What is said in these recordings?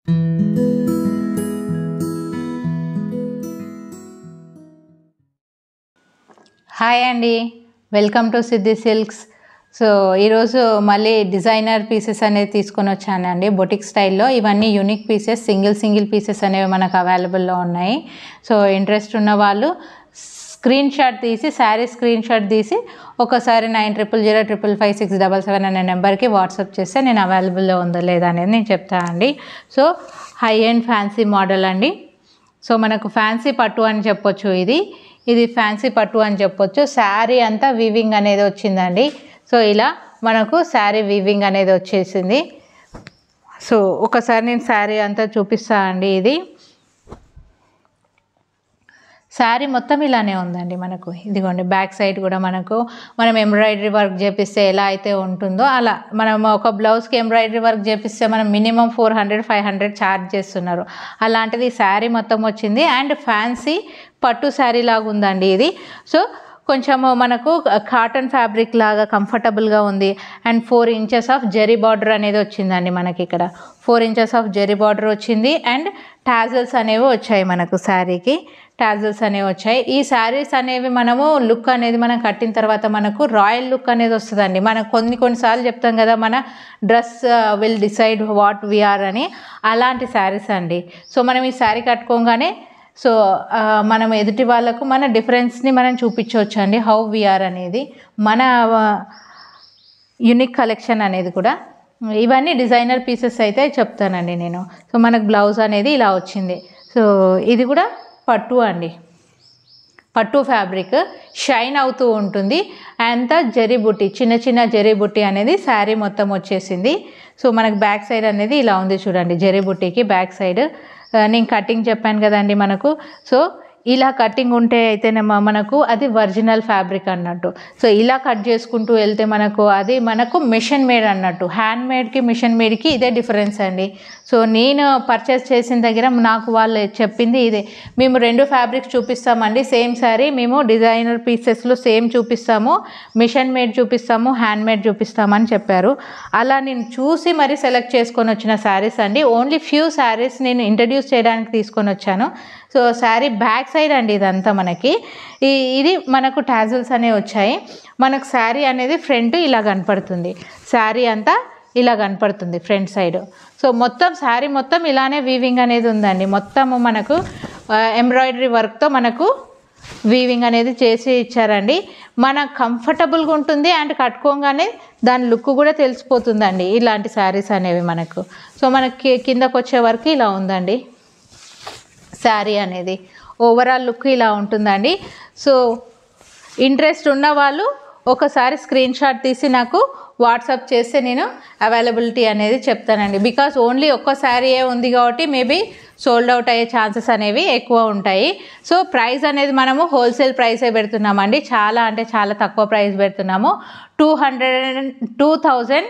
Hi అండి, welcome to Siddhi silks. So ఈరోజు మళ్ళీ డిజైనర్ పీసెస్ అనేది తీసుకొని వచ్చానండి బొటిక్ స్టైల్లో. ఇవన్నీ యూనిక్ పీసెస్, సింగిల్ పీసెస్ అనేవి మనకు అవైలబుల్లో ఉన్నాయి. సో ఇంట్రెస్ట్ ఉన్న వాళ్ళు స్క్రీన్ షాట్ తీసి, శారీ స్క్రీన్ షాట్ తీసి ఒకసారి 9000055677 అనే నెంబర్కి వాట్సాప్ చేస్తే నేను అవైలబుల్లో ఉందో లేదా అనేది నేను చెప్తాను అండి. So high and fancy model అండి. సో మనకు ఫ్యాన్సీ పట్టు అని చెప్పొచ్చు. ఇది ఫ్యాన్సీ పట్టు అని చెప్పొచ్చు. శారీ అంతా వీవింగ్ అనేది వచ్చిందండి. సో ఇలా మనకు శారీ వీవింగ్ అనేది వచ్చేసింది. సో ఒకసారి నేను శారీ అంతా చూపిస్తా అండి. ఇది శారీ మొత్తం ఇలానే ఉందండి మనకు. ఇదిగోండి బ్యాక్ సైడ్ కూడా మనం ఎంబ్రాయిడరీ వర్క్ చేపిస్తే ఎలా అయితే ఉంటుందో అలా, మనం ఒక బ్లౌజ్కి ఎంబ్రాయిడరీ వర్క్ చేపిస్తే మనం మినిమం 400-500 ఛార్జ్ చేస్తున్నారు. అలాంటిది శారీ మొత్తం వచ్చింది. అండ్ ఫ్యాన్సీ పట్టు శారీ లాగా ఉందండి ఇది. సో కొంచెము మనకు కాటన్ ఫ్యాబ్రిక్ లాగా కంఫర్టబుల్గా ఉంది. And 4 inches of zari border అనేది వచ్చిందండి మనకి. ఇక్కడ 4 ఇంచెస్ ఆఫ్ జరీ బార్డర్ వచ్చింది. అండ్ టాజల్స్ అనేవి వచ్చాయి మనకు. శారీకి టాజల్స్ అనేవి వచ్చాయి. ఈ శారీస్ అనేవి మనము లుక్ అనేది మనం కట్టిన తర్వాత మనకు రాయల్ లుక్ అనేది వస్తుందండి. మనం కొన్నిసార్లు చెప్తాం కదా, మన dress will decide what we're అని. అలాంటి శారీస్ అండి. సో మనం ఈ శారీ కట్టుకోగానే సో మనం ఎదుటి వాళ్ళకు మన డిఫరెన్స్ని మనం చూపించవచ్చు అండి. హౌ వీఆర్ అనేది మన యూనిక్ కలెక్షన్ అనేది కూడా. ఇవన్నీ డిజైనర్ పీసెస్ అయితే చెప్తానండి నేను. సో మనకు బ్లౌజ్ అనేది ఇలా వచ్చింది. సో ఇది కూడా పట్టు అండి. పట్టు ఫ్యాబ్రిక్ షైన్ అవుతూ ఉంటుంది. అంత జరీ బుట్టి, చిన్న జరీ బుట్టి అనేది శారీ మొత్తం వచ్చేసింది. సో మనకు బ్యాక్ సైడ్ అనేది ఇలా ఉంది చూడండి. జరీ బుట్టికి బ్యాక్ సైడ్ నేను కటింగ్ చెప్పాను కదండి మనకు. సో ఇలా కటింగ్ ఉంటే అయితేనే మనకు అది ఒరిజినల్ ఫ్యాబ్రిక్ అన్నట్టు. సో ఇలా కట్ చేసుకుంటూ వెళ్తే మనకు మిషన్ మేడ్ అన్నట్టు. హ్యాండ్ మేడ్కి మిషన్ మేడ్కి ఇదే డిఫరెన్స్ అండి. సో నేను పర్చేస్ చేసిన దగ్గర నాకు వాళ్ళు చెప్పింది ఇదే. మేము 2 ఫ్యాబ్రిక్స్ చూపిస్తామండి. సేమ్ శారీ మేము డిజైనర్ పీసెస్లో సేమ్ చూపిస్తాము, మిషన్ మేడ్ చూపిస్తాము, హ్యాండ్ మేడ్ చూపిస్తామని చెప్పారు. అలా నేను చూసి మరి సెలెక్ట్ చేసుకొని వచ్చిన శారీస్ అండి. ఓన్లీ ఫ్యూ శారీస్ నేను ఇంట్రడ్యూస్ చేయడానికి తీసుకొని వచ్చాను. సో శారీ బ్యాక్ సైడ్ అండి ఇదంతా మనకి. ఇది మనకు టాజల్స్ అనేవి వచ్చాయి. మనకు శారీ అనేది ఫ్రంట్ ఇలా కనపడుతుంది. శారీ అంతా ఇలా కనపడుతుంది ఫ్రంట్ సైడ్. సో మొత్తం శారీ మొత్తం ఇలానే వీవింగ్ అనేది ఉందండి. మొత్తము మనకు ఎంబ్రాయిడరీ వర్క్తో మనకు వీవింగ్ అనేది చేసి ఇచ్చారండి. మనకు కంఫర్టబుల్గా ఉంటుంది. అండ్ కట్టుకోగానే దాని లుక్ కూడా తెలిసిపోతుందండి ఇలాంటి శారీస్ అనేవి మనకు. సో మనకి కిందకు వచ్చే వరకు ఇలా ఉందండి శారీ అనేది. ఓవరాల్ లుక్ ఇలా ఉంటుందండి. సో ఇంట్రెస్ట్ ఉన్న వాళ్ళు ఒకసారి స్క్రీన్ షాట్ తీసి నాకు వాట్సాప్ చేస్తే నేను అవైలబిలిటీ అనేది చెప్తానండి. బికాస్ ఓన్లీ ఒక్క శారీయే ఉంది కాబట్టి మేబీ సోల్డ్ అవుట్ అయ్యే ఛాన్సెస్ అనేవి ఎక్కువ ఉంటాయి. సో ప్రైస్ అనేది మనము హోల్సేల్ ప్రైసే పెడుతున్నామండి. చాలా అంటే చాలా తక్కువ ప్రైస్ పెడుతున్నాము. 2000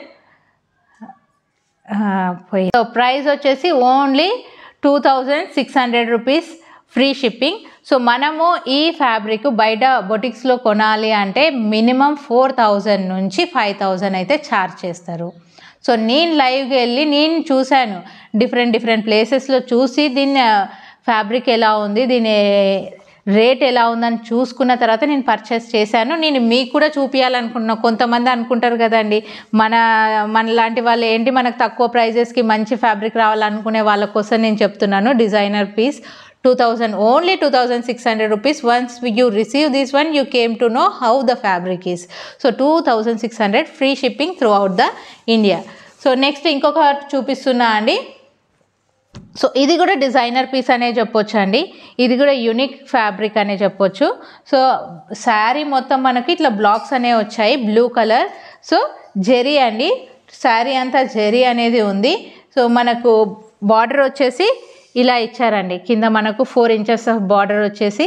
సో ప్రైస్ వచ్చేసి only 2600 rupees, free shipping. So మనము ఈ ఫ్యాబ్రిక్ బయట బొటిక్స్లో కొనాలి అంటే మినిమం 4000 నుంచి 5000 అయితే ఛార్జ్ చేస్తారు. సో నేను లైవ్గా వెళ్ళి నేను చూశాను, డిఫరెంట్ ప్లేసెస్లో చూసి దీని ఫ్యాబ్రిక్ ఎలా ఉంది, దీని రేట్ ఎలా ఉందని చూసుకున్న తర్వాత నేను పర్చేస్ చేశాను. నేను మీకు కూడా చూపించాలనుకున్నా. కొంతమంది అనుకుంటారు కదండి, మన లాంటి వాళ్ళు ఏంటి మనకు తక్కువ ప్రైజెస్కి మంచి ఫ్యాబ్రిక్ రావాలనుకునే వాళ్ళ కోసం నేను చెప్తున్నాను. Designer piece only 2600 rupees. Once you receive this one, you came to know how the fabric is. So 2600 free shipping throughout the India. So next ఇంకొక చూపిస్తున్నా అండి. సో ఇది కూడా డిజైనర్ పీస్ అనే చెప్పొచ్చు అండి. ఇది కూడా యూనిక్ ఫ్యాబ్రిక్ అనే చెప్పొచ్చు. సో శారీ మొత్తం మనకి ఇట్లా బ్లాక్స్ అనేవి వచ్చాయి, బ్లూ కలర్. సో జెరీ అండి, శారీ అంతా జెరీ అనేది ఉంది. సో మనకు బార్డర్ వచ్చేసి ఇలా ఇచ్చారండి. కింద మనకు 4 ఇంచెస్ ఆఫ్ బార్డర్ వచ్చేసి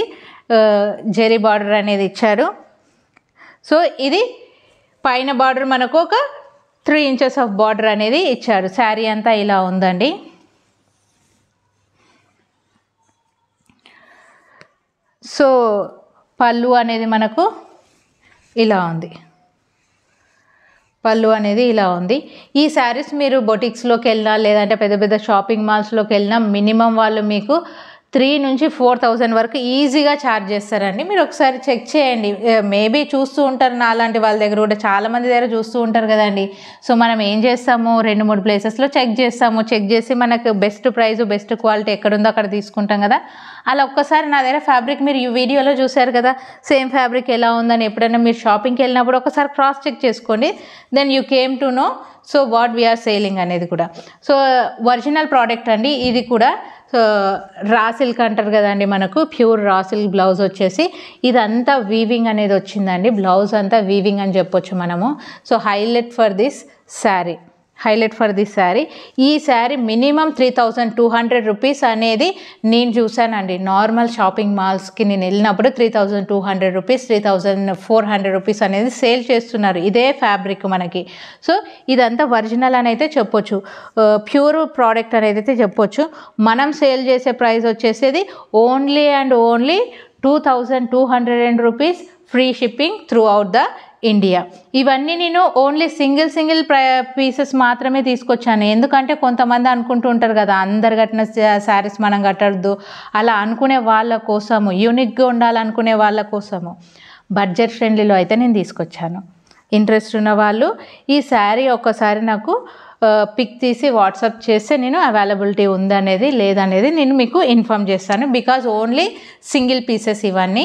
జెరీ బార్డర్ అనేది ఇచ్చారు. సో ఇది పైన బార్డర్ మనకు ఒక 3 ఇంచెస్ ఆఫ్ బార్డర్ అనేది ఇచ్చారు. శారీ అంతా ఇలా ఉందండి. సో పళ్ళు అనేది మనకు ఇలా ఉంది. పళ్ళు అనేది ఇలా ఉంది. ఈ శారీస్ మీరు బొటిక్స్లోకి వెళ్ళినా లేదంటే పెద్ద పెద్ద షాపింగ్ మాల్స్లోకి వెళ్ళినా మినిమం వాళ్ళు మీకు 3 నుంచి 4,000 వరకు ఈజీగా ఛార్జ్ చేస్తారండి. మీరు ఒకసారి చెక్ చేయండి. మేబీ చూస్తూ ఉంటారు, నా అలాంటి వాళ్ళ దగ్గర కూడా చాలామంది దగ్గర చూస్తూ ఉంటారు కదండి. సో మనం ఏం చేస్తాము, 2-3 ప్లేసెస్లో చెక్ చేస్తాము. చెక్ చేసి మనకు బెస్ట్ ప్రైస్ బెస్ట్ క్వాలిటీ ఎక్కడుందో అక్కడ తీసుకుంటాం కదా. అలా ఒక్కసారి నా దగ్గర ఫ్యాబ్రిక్ మీరు ఈ వీడియోలో చూసారు కదా, సేమ్ ఫ్యాబ్రిక్ ఎలా ఉందని ఎప్పుడైనా మీరు షాపింగ్కి వెళ్ళినప్పుడు ఒకసారి క్రాస్ చెక్ చేసుకోండి. Then you came to know so what we're selling అనేది కూడా. సో ఒరిజినల్ ప్రోడక్ట్ అండి ఇది కూడా. సో రా సిల్క్ అంటారు కదండి, మనకు ప్యూర్ రా సిల్క్ బ్లౌజ్ వచ్చేసి ఇదంతా వీవింగ్ అనేది వచ్చిందండి. బ్లౌజ్ అంతా వీవింగ్ అని చెప్పొచ్చు మనము. So highlight for this sari, ఈ శారీ మినిమం 3,200 రూపీస్ అనేది నేను చూశానండి. నార్మల్ షాపింగ్ మాల్స్కి నేను వెళ్ళినప్పుడు 3,200 రూపీస్ 3,400 రూపీస్ అనేది సేల్ చేస్తున్నారు ఇదే ఫ్యాబ్రిక్ మనకి. సో ఇదంతా ఒరిజినల్ అని అయితే చెప్పొచ్చు, ప్యూర్ ప్రోడక్ట్ అనేది అయితే చెప్పొచ్చు. మనం సేల్ చేసే ప్రైస్ వచ్చేసేది only and only 2,200 rupees, free shipping through out the India. ఇవన్నీ నేను ఓన్లీ సింగిల్ పీసెస్ మాత్రమే తీసుకొచ్చాను. ఎందుకంటే కొంతమంది అనుకుంటూ ఉంటారు కదా, అందరు కట్టిన శారీస్ మనం కట్టద్దు అలా అనుకునే వాళ్ళ కోసము, యూనిక్గా ఉండాలనుకునే వాళ్ళ కోసము బడ్జెట్ ఫ్రెండ్లీలో అయితే నేను తీసుకొచ్చాను. ఇంట్రెస్ట్ ఉన్న వాళ్ళు ఈ శారీ ఒక్కసారి నాకు పిక్ తీసి వాట్సాప్ చేస్తే నేను అవైలబిలిటీ ఉందనేది లేదనేది నేను మీకు ఇన్ఫామ్ చేస్తాను. బికాజ్ ఓన్లీ సింగిల్ పీసెస్ ఇవన్నీ.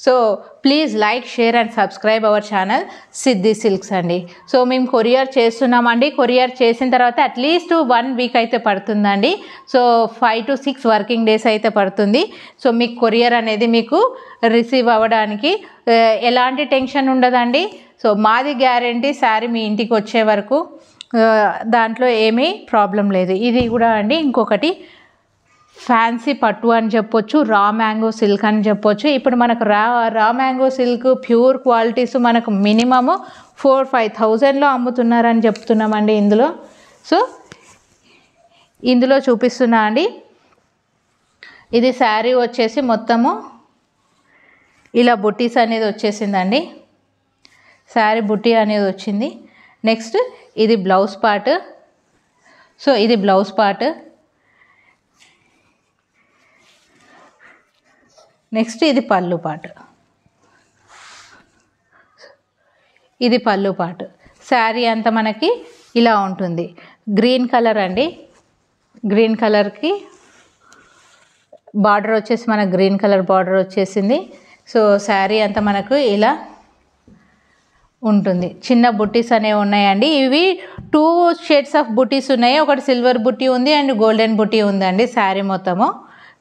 So please like, share and subscribe our channel Siddhi silks అండి. సో మేము కొరియర్ చేస్తున్నామండి. కొరియర్ చేసిన తర్వాత అట్లీస్ట్ 1 వీక్ అయితే పడుతుందండి. సో 5 to 6 వర్కింగ్ డేస్ అయితే పడుతుంది. సో మీకు కొరియర్ అనేది మీకు రిసీవ్ అవ్వడానికి ఎలాంటి టెన్షన్ ఉండదండి. సో మాది గ్యారంటీ శారీ మీ ఇంటికి వచ్చే వరకు, దాంట్లో ఏమీ ప్రాబ్లం లేదు. ఇది కూడా అండి ఇంకొకటి ఫ్యాన్సీ పట్టు అని చెప్పొచ్చు, రా మ్యాంగో సిల్క్ అని చెప్పొచ్చు. ఇప్పుడు మనకు raw mango silk pure qualities మనకు మినిమము 4-5,000లో అమ్ముతున్నారని చెప్తున్నామండి ఇందులో. సో ఇందులో చూపిస్తున్నా అండి. ఇది శారీ వచ్చేసి మొత్తము ఇలా బుట్టీస్ అనేది వచ్చేసిందండి. శారీ బుట్టీ అనేది వచ్చింది. నెక్స్ట్ ఇది బ్లౌజ్ పార్ట్. సో ఇది బ్లౌజ్ పార్ట్. నెక్స్ట్ ఇది పళ్ళు పార్ట్. ఇది పళ్ళు పార్ట్. శారీ అంతా మనకి ఇలా ఉంటుంది. గ్రీన్ కలర్ అండి. గ్రీన్ కలర్కి బార్డర్ వచ్చేసి మనకు గ్రీన్ కలర్ బార్డర్ వచ్చేసింది. సో శారీ అంతా మనకు ఇలా ఉంటుంది. చిన్న బుట్టీస్ అనేవి ఉన్నాయండి. ఇవి 2 షేడ్స్ ఆఫ్ బుట్టీస్ ఉన్నాయి. ఒకటి సిల్వర్ బుట్టీ ఉంది అండ్ గోల్డెన్ బుట్టీ ఉందండి శారీ మొత్తము.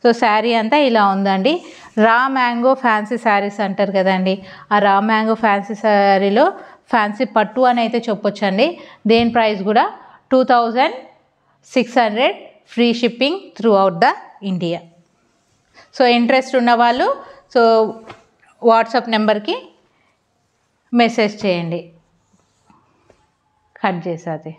సో శారీ అంతా ఇలా ఉందండి. రా మ్యాంగో ఫ్యాన్సీ శారీస్ అంటారు కదండి, ఆ రా మ్యాంగో ఫ్యాన్సీ శారీలో ఫ్యాన్సీ పట్టు అని అయితే చెప్పొచ్చండి. దేని ప్రైస్ కూడా 2,600, free shipping through out the India. So interest ఉన్నవాళ్ళు సో వాట్సాప్ నెంబర్కి మెసేజ్ చేయండి. కట్ చేసేది.